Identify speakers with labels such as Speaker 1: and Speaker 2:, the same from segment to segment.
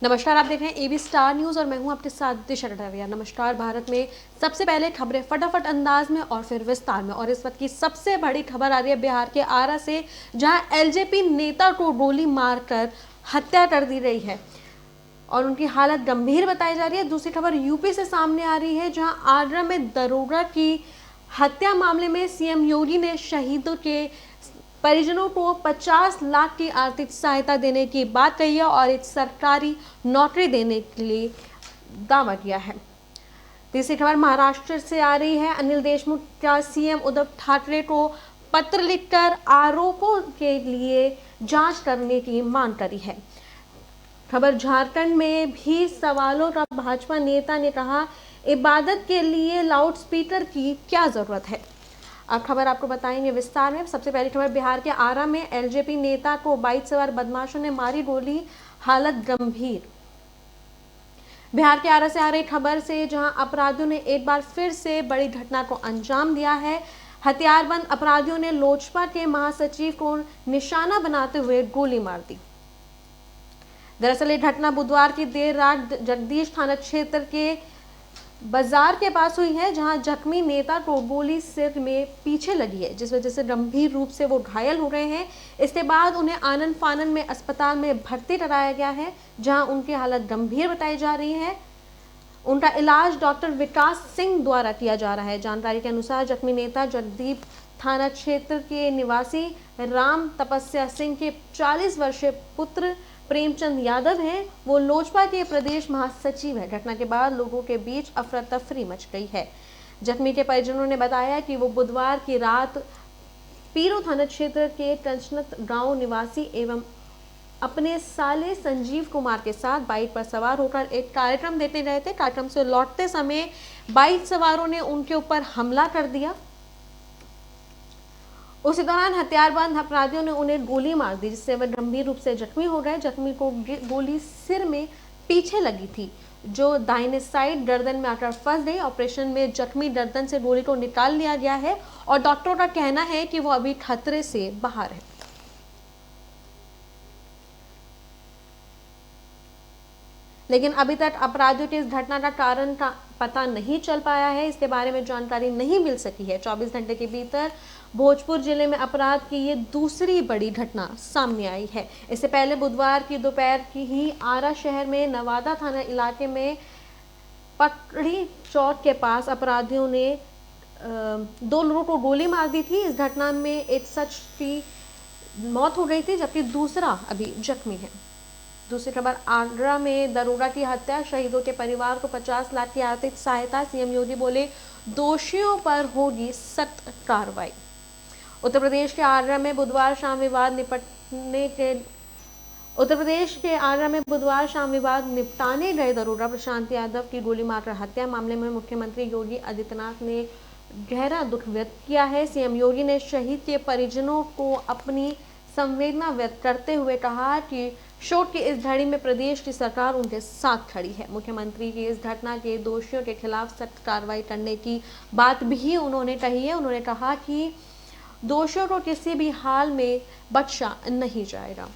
Speaker 1: नमस्कार, आप देख रहे हैं एबी स्टार न्यूज और मैं हूं आपके साथ दिशा रटविया। नमस्कार। भारत में सबसे पहले खबरें फटाफट अंदाज में और फिर विस्तार में। और इस वक्त की सबसे बड़ी खबर आ रही है बिहार के आरा से, जहां एलजेपी नेता को गोली मारकर हत्या कर दी गई है और उनकी हालत गंभीर बताई जा रही है। दूसरी खबर यूपी से सामने आ रही है, जहां आगरा में दरोगा की हत्या मामले में सीएम योगी ने शहीदों के परिजनों को 50 लाख की आर्थिक सहायता देने की बात कही है और एक सरकारी नौकरी देने के लिए दावा किया है। तीसरी खबर महाराष्ट्र से आ रही है। अनिल देशमुख का सीएम उद्धव ठाकरे को पत्र लिखकर आरोपों के लिए जांच करने की मांग करी है। खबर झारखंड में भी सवालों का। भाजपा नेता ने कहा, इबादत के लिए लाउडस्पीकर की क्या जरूरत है। अब खबर आपको बताएंगे विस्तार में। सबसे पहली खबर बिहार के आरा में एलजेपी नेता को बाइक सवार बदमाशों ने मारी गोली, हालत गंभीर। बिहार के आरा से आ रही खबर से, जहां अपराधियों ने एक बार फिर से बड़ी घटना को अंजाम दिया है। हथियारबंद अपराधियों ने लोजपा के महासचिव को निशाना बनाते हुए गोली मार दी। दरअसल ये घटना बुधवार की देर रात जगदीश थाना क्षेत्र के बाजार के पास हुई है, जहां जख्मी नेता को गोली सिर में पीछे लगी है, जिस वजह से गंभीर रूप से वो घायल हो गए हैं। इसके बाद उन्हें आनन फानन में अस्पताल में भर्ती कराया गया है, जहां उनकी हालत गंभीर बताई जा रही है। उनका इलाज डॉक्टर विकास सिंह द्वारा किया जा रहा है। जानकारी के अनुसार जख्मी नेता जगदीप थाना क्षेत्र के निवासी राम तपस्या सिंह के 40 वर्षीय पुत्र प्रेमचंद यादव हैं। वो लोजपा के प्रदेश महासचिव है। घटना के बाद लोगों के बीच अफरा तफरी मच गई है। जख्मी के परिजनों ने बताया कि वो बुधवार की रात पीरो थाना क्षेत्र के टंचनत गांव निवासी एवं अपने साले संजीव कुमार के साथ बाइक पर सवार होकर एक कार्यक्रम देखने गए थे। कार्यक्रम से लौटते समय बाइक सवारों ने उनके ऊपर हमला कर दिया। उसी दौरान हथियारबंद अपराधियों ने उन्हें गोली मार दी, जिससे वे गंभीर रूप से जख्मी हो गए। जख्मी को गोली सिर में पीछे लगी थी, जो दाहिने साइड गर्दन में आकर फंस गई। ऑपरेशन में जख्मी गर्दन से गोली को निकाल लिया गया है और डॉक्टरों का कहना है कि वो अभी खतरे से बाहर है। लेकिन अभी तक अपराधियों के इस घटना का कारण का पता नहीं चल पाया है। इसके बारे में जानकारी नहीं मिल सकी है। 24 घंटे के भीतर भोजपुर जिले में अपराध की ये दूसरी बड़ी घटना सामने आई है। इससे पहले बुधवार की दोपहर की ही आरा शहर में नवादा थाना इलाके में पकड़ी चौक के पास अपराधियों ने 2 लोगों को गोली मार दी थी। इस घटना में एक शख्स की मौत हो गई थी, जबकि दूसरा अभी जख्मी है। दूसरी खबर आगरा में दरोगा की हत्या, शहीदों के परिवार को 50 लाख की आर्थिक सहायता। सीएम योगी बोले, दोषियों पर होगी सख्त कार्रवाई। उत्तर प्रदेश के आगरा में बुधवार शाम विवाद निपटाने गए दरोगा प्रशांत यादव की गोली मारकर हत्या मामले में मुख्यमंत्री योगी आदित्यनाथ ने गहरा दुख व्यक्त किया है। सीएम योगी ने शहीद के परिजनों को अपनी संवेदना व्यक्त करते हुए कहा कि शोक की इस घड़ी में प्रदेश की सरकार उनके साथ खड़ी है। मुख्यमंत्री की इस घटना के दोषियों के खिलाफ सख्त कार्रवाई करने की बात भी उन्होंने कही है। उन्होंने कहा कि दोषियों को किसी भी हाल में बख्शा नहीं जाएगा।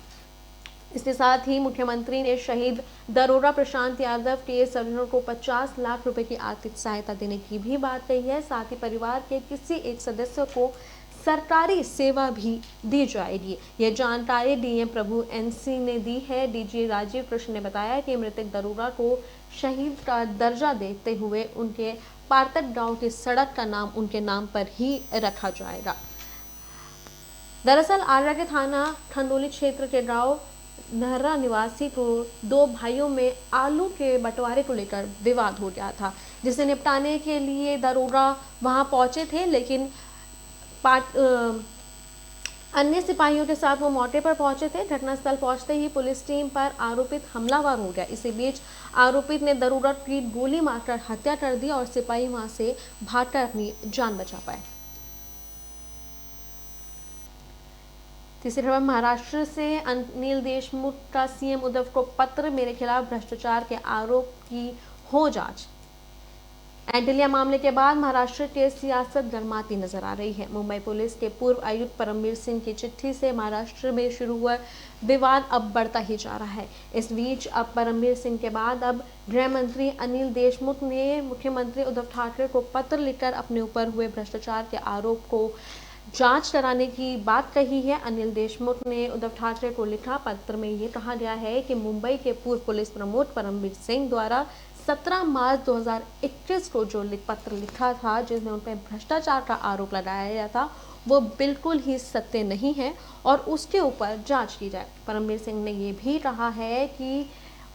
Speaker 1: इसके साथ ही मुख्यमंत्री ने शहीद दरोगा प्रशांत यादव के परिजनों को 50 लाख रुपए की आर्थिक सहायता देने की भी बात कही है। साथ ही परिवार के किसी एक सदस्य को सरकारी सेवा भी दी जाएगी। यह जानकारी डीएम प्रभु एनसी ने दी है। डीजी राजीव कृष्ण ने बताया कि मृतक दरोगा को शहीद का दर्जा देते हुए उनके पारतक गांव की सड़क का नाम उनके नाम पर ही रखा जाएगा। दरअसल आगरा के थाना खंदोली क्षेत्र के गांव नहरा निवासी को 2 भाइयों में आलू के बंटवारे को लेकर विवाद हो गया था, जिसे निपटाने के लिए दरोगा वहां पहुंचे थे, लेकिन अन्य सिपाहियों के साथ वो मौके पर पहुंचे थे। घटनास्थल पहुंचते ही पुलिस टीम पर आरोपित हमलावर हो गया। इसी बीच आरोपित ने दरोगा की गोली मारकर हत्या कर दी और सिपाही वहां से भागकर अपनी जान बचा पाए। तीसरी खबर महाराष्ट्र से। अनिल देशमुख का सीएम उद्धव को पत्र, मेरे खिलाफ भ्रष्टाचार के आरोप की हो जांच। एंटिलिया मामले के बाद महाराष्ट्र के सियासत गर्माती नजर आ रही है। मुंबई पुलिस के पूर्व आयुक्त परमवीर सिंह की चिट्ठी से महाराष्ट्र में शुरू हुआ विवाद अब बढ़ता ही जा रहा है। इस बीच अब परमवीर सिंह के बाद अब गृह मंत्री अनिल देशमुख ने मुख्यमंत्री उद्धव ठाकरे को पत्र लिखकर अपने ऊपर हुए भ्रष्टाचार के आरोप को जांच कराने की बात कही है। अनिल देशमुख ने उद्धव ठाकरे को लिखा पत्र में ये कहा गया है कि मुंबई के पूर्व पुलिस प्रमुख परमवीर सिंह द्वारा 17 मार्च 2021 को जो पत्र लिखा था जिसमें उन पर भ्रष्टाचार का आरोप लगाया गया था वो बिल्कुल ही सत्य नहीं है और उसके ऊपर जांच की जाए। परमवीर सिंह ने ये भी कहा है कि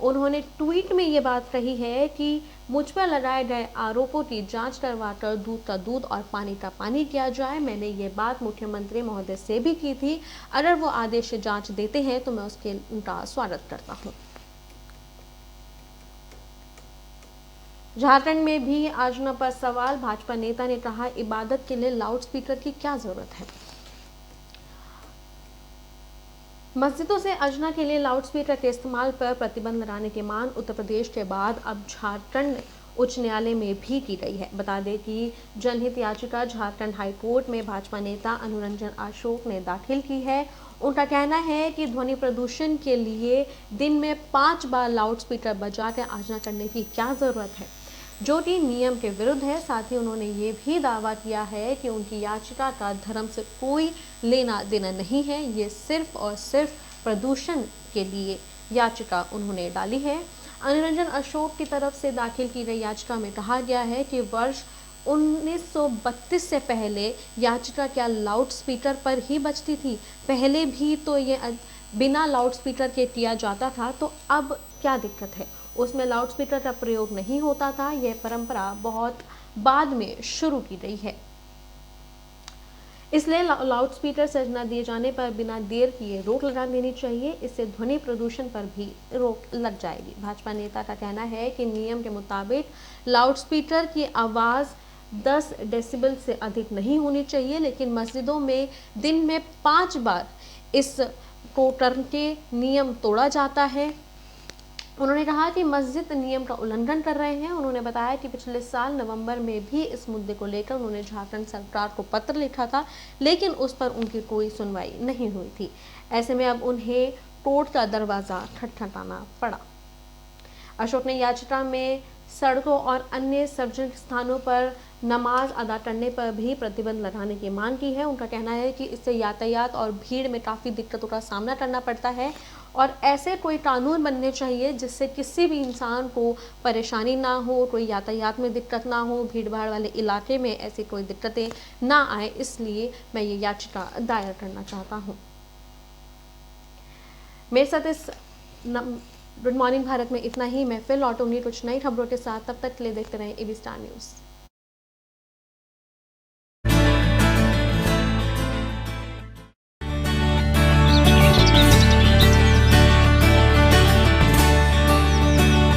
Speaker 1: उन्होंने ट्वीट में ये बात कही है कि मुझ पर लगाए गए आरोपों की जांच करवाकर दूध का दूध और पानी का पानी किया जाए। मैंने ये बात मुख्यमंत्री महोदय से भी की थी। अगर वो आदेश से जांच देते हैं तो मैं उनका स्वागत करता हूँ। झारखंड में भी आजना पर सवाल। भाजपा नेता ने कहा इबादत के लिए लाउडस्पीकर की क्या जरूरत है। मस्जिदों से अजना के लिए लाउडस्पीकर के इस्तेमाल पर प्रतिबंध लगाने की मांग उत्तर प्रदेश के बाद अब झारखंड उच्च न्यायालय में भी की गई है। बता दें कि जनहित याचिका झारखंड हाई कोर्ट में भाजपा नेता अनुरंजन अशोक ने दाखिल की है। उनका कहना है कि ध्वनि प्रदूषण के लिए दिन में 5 बार लाउडस्पीकर बजा कर आजना करने की क्या जरूरत है, जो कि नियम के विरुद्ध है। साथ ही उन्होंने ये भी दावा किया है कि उनकी याचिका का धर्म से कोई लेना देना नहीं है, ये सिर्फ और सिर्फ प्रदूषण के लिए याचिका उन्होंने डाली है। अनुरंजन अशोक की तरफ से दाखिल की गई याचिका में कहा गया है कि वर्ष 1932 से पहले याचिका क्या लाउडस्पीकर पर ही बजती थी। पहले भी तो ये बिना लाउडस्पीकर के किया जाता था, तो अब क्या दिक्कत है। उसमें लाउडस्पीकर का प्रयोग नहीं होता था। यह परंपरा बहुत बाद में शुरू की गई है, इसलिए लाउडस्पीकर से अजना दिए जाने पर बिना देर किए रोक लगा देनी चाहिए। इससे ध्वनि प्रदूषण पर भी रोक लग जाएगी। भाजपा नेता का कहना है कि नियम के मुताबिक लाउडस्पीकर की आवाज़ 10 डेसिबल से अधिक नहीं होनी चाहिए, लेकिन मस्जिदों में दिन में 5 बार इस को करके नियम तोड़ा जाता है। उन्होंने कहा कि मस्जिद नियम का उल्लंघन कर रहे हैं। उन्होंने बताया कि पिछले साल नवंबर में भी इस मुद्दे को लेकर उन्होंने झारखंड सरकार को पत्र लिखा था, लेकिन उस पर उनकी कोई सुनवाई नहीं हुई थी। ऐसे में अब उन्हें कोर्ट का दरवाज़ा खटखटाना पड़ा। अशोक ने याचिका में सड़कों और अन्य सार्वजनिक स्थानों पर नमाज अदा करने पर भी प्रतिबंध लगाने की मांग की है। उनका कहना है कि इससे यातायात और भीड़ में काफ़ी दिक्कतों का सामना करना पड़ता है और ऐसे कोई कानून बनने चाहिए जिससे किसी भी इंसान को परेशानी ना हो, कोई यातायात में दिक्कत ना हो, भीड़ भाड़ वाले इलाके में ऐसी कोई दिक्कतें ना आए। इसलिए मैं ये याचिका दायर करना चाहता हूँ। मेरे साथ इस गुड मॉर्निंग भारत में इतना ही। मैं फिर लौटूंगी कुछ नई खबरों के साथ। तब तक के लिए देखते रहें एबी स्टार न्यूज़।